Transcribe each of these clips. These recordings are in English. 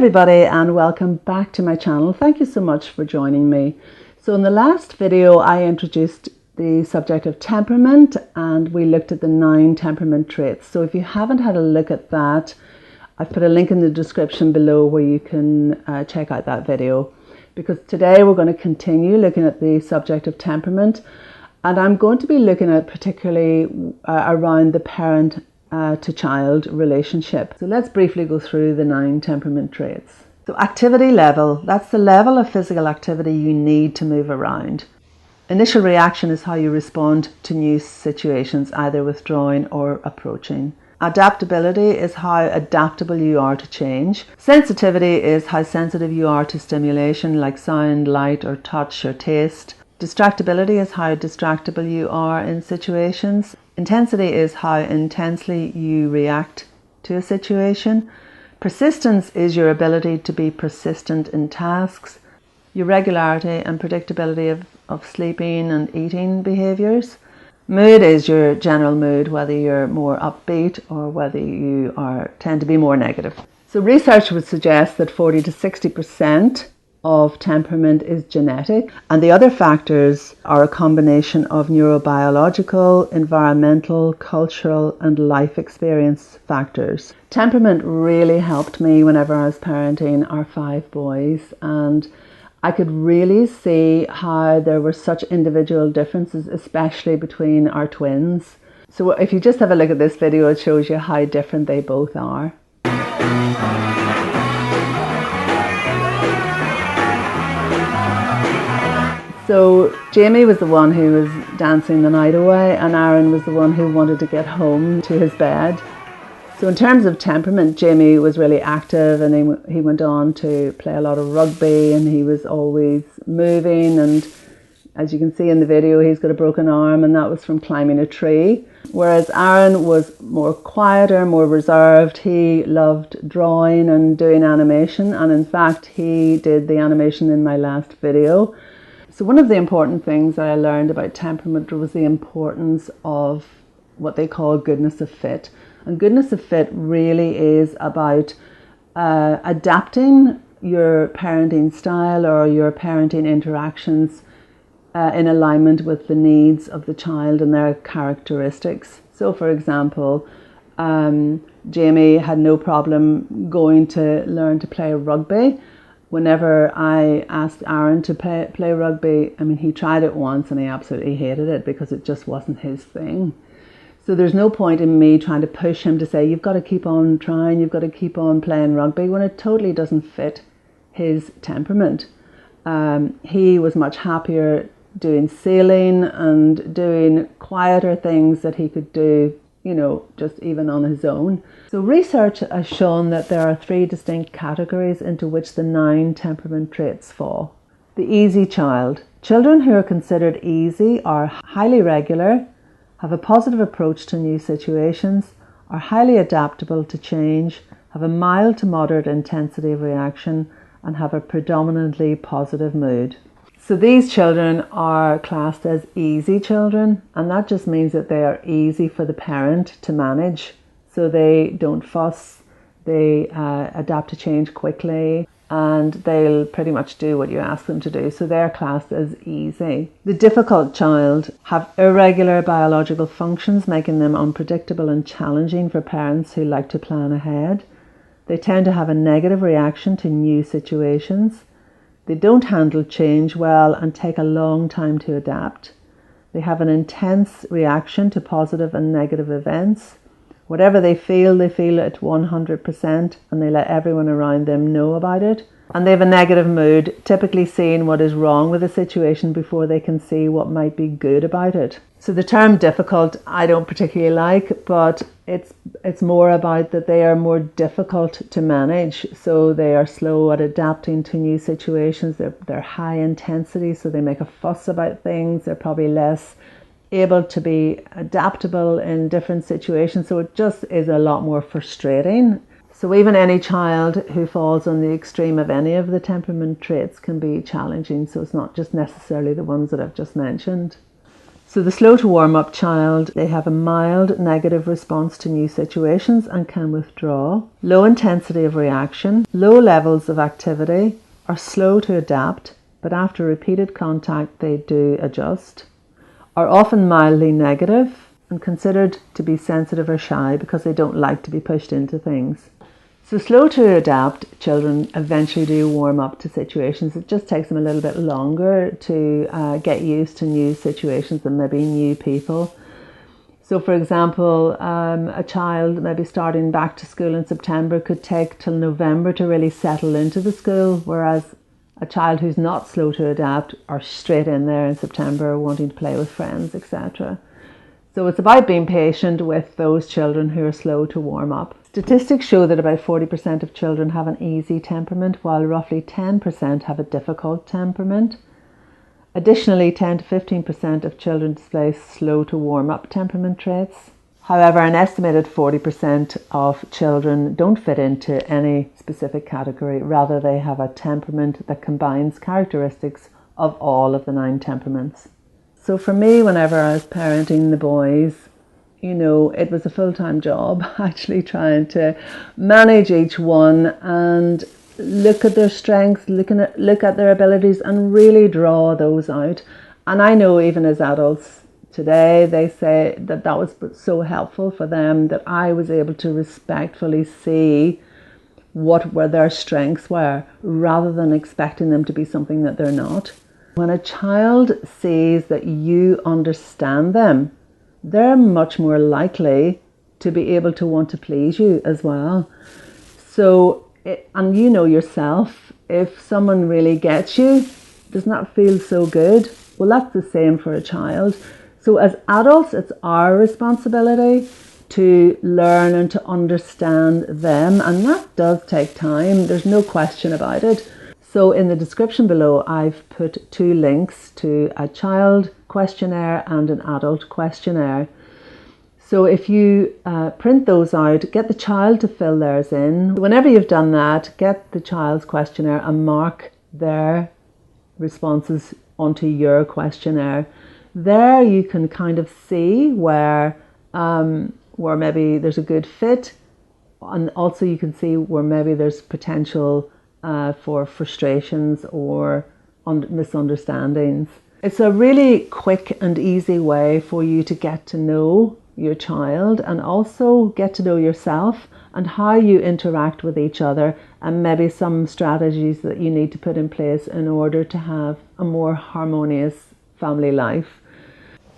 everybody and welcome back to my channel. Thank you so much for joining me. So in the last video I introduced the subject of temperament and we looked at the 9 temperament traits. So if you haven't had a look at that, I've put a link in the description below where you can check out that video, because today we're going to continue looking at the subject of temperament, and I'm going to be looking at particularly around the parent to child relationship. So let's briefly go through the 9 temperament traits. So activity level, that's the level of physical activity you need to move around. Initial reaction is how you respond to new situations, either withdrawing or approaching. Adaptability is how adaptable you are to change. Sensitivity is how sensitive you are to stimulation like sound, light or touch or taste. Distractibility is how distractible you are in situations. Intensity is how intensely you react to a situation. Persistence is your ability to be persistent in tasks. Your regularity and predictability of sleeping and eating behaviours. Mood is your general mood, whether you're more upbeat or whether you tend to be more negative. So research would suggest that 40 to 60% of temperament is genetic, and the other factors are a combination of neurobiological, environmental, cultural and life experience factors. Temperament really helped me whenever I was parenting our 5 boys, and I could really see how there were such individual differences, especially between our twins. So if you just have a look at this video, it shows you how different they both are. So Jamie was the one who was dancing the night away, and Aaron was the one who wanted to get home to his bed. So in terms of temperament, Jamie was really active, and he went on to play a lot of rugby, and he was always moving, and as you can see in the video, he's got a broken arm, and that was from climbing a tree. Whereas Aaron was more quieter, more reserved. He loved drawing and doing animation, and in fact he did the animation in my last video. So one of the important things that I learned about temperament was the importance of what they call goodness of fit. And goodness of fit really is about adapting your parenting style or your parenting interactions in alignment with the needs of the child and their characteristics. So for example, Jamie had no problem going to learn to play rugby. Whenever I asked Aaron to play rugby, I mean, he tried it once and he absolutely hated it because it just wasn't his thing. So there's no point in me trying to push him to say, you've got to keep on trying, you've got to keep on playing rugby, when it totally doesn't fit his temperament. He was much happier doing sailing and doing quieter things that he could do, you know, just even on his own. So research has shown that there are 3 distinct categories into which the 9 temperament traits fall. The easy child. Children who are considered easy are highly regular, have a positive approach to new situations, are highly adaptable to change, have a mild to moderate intensity of reaction, and have a predominantly positive mood. So these children are classed as easy children, and that just means that they are easy for the parent to manage. So they don't fuss, they adapt to change quickly, and they'll pretty much do what you ask them to do. So they're classed as easy. The difficult child have irregular biological functions, making them unpredictable and challenging for parents who like to plan ahead. They tend to have a negative reaction to new situations. They don't handle change well and take a long time to adapt. They have an intense reaction to positive and negative events. Whatever they feel at 100%, and they let everyone around them know about it. And they have a negative mood, typically seeing what is wrong with a situation before they can see what might be good about it. So the term difficult I don't particularly like, but it's more about that they are more difficult to manage. So they are slow at adapting to new situations. They're high intensity, so they make a fuss about things. They're probably less able to be adaptable in different situations. So it just is a lot more frustrating. So even any child who falls on the extreme of any of the temperament traits can be challenging. So it's not just necessarily the ones that I've just mentioned. So the slow to warm up child, they have a mild negative response to new situations and can withdraw, low intensity of reaction, low levels of activity, are slow to adapt, but after repeated contact they do adjust, are often mildly negative and considered to be sensitive or shy because they don't like to be pushed into things. So slow to adapt children eventually do warm up to situations. It just takes them a little bit longer to get used to new situations and maybe new people. So for example, a child maybe starting back to school in September could take till November to really settle into the school, whereas a child who's not slow to adapt are straight in there in September wanting to play with friends, etc. So it's about being patient with those children who are slow to warm up. Statistics show that about 40% of children have an easy temperament, while roughly 10% have a difficult temperament. Additionally, 10 to 15% of children display slow to warm up temperament traits. However, an estimated 40% of children don't fit into any specific category. Rather, they have a temperament that combines characteristics of all of the 9 temperaments. So for me, whenever I was parenting the boys, it was a full-time job actually trying to manage each one and look at their strengths, look at their abilities and really draw those out. And I know even as adults today, they say that was so helpful for them, that I was able to respectfully see what their strengths were rather than expecting them to be something that they're not. When a child sees that you understand them, they're much more likely to be able to want to please you as well. So, and you know yourself, if someone really gets you, does not feel so good. Well, that's the same for a child. So as adults, it's our responsibility to learn and to understand them. And that does take time. There's no question about it. So in the description below, I've put 2 links to a child questionnaire and an adult questionnaire. So if you print those out, get the child to fill theirs in. Whenever you've done that, get the child's questionnaire and mark their responses onto your questionnaire. There you can kind of see where maybe there's a good fit, and also you can see where maybe there's potential for frustrations or misunderstandings. It's a really quick and easy way for you to get to know your child and also get to know yourself and how you interact with each other, and maybe some strategies that you need to put in place in order to have a more harmonious family life.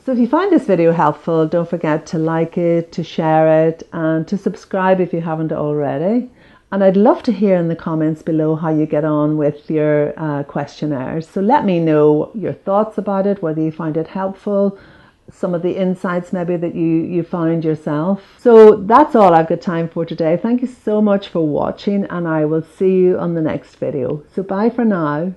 So if you find this video helpful, don't forget to like it, to share it, and to subscribe if you haven't already. And I'd love to hear in the comments below how you get on with your questionnaires. So let me know your thoughts about it, whether you find it helpful, some of the insights maybe that you found yourself. So that's all I've got time for today. Thank you so much for watching, and I will see you on the next video. So bye for now.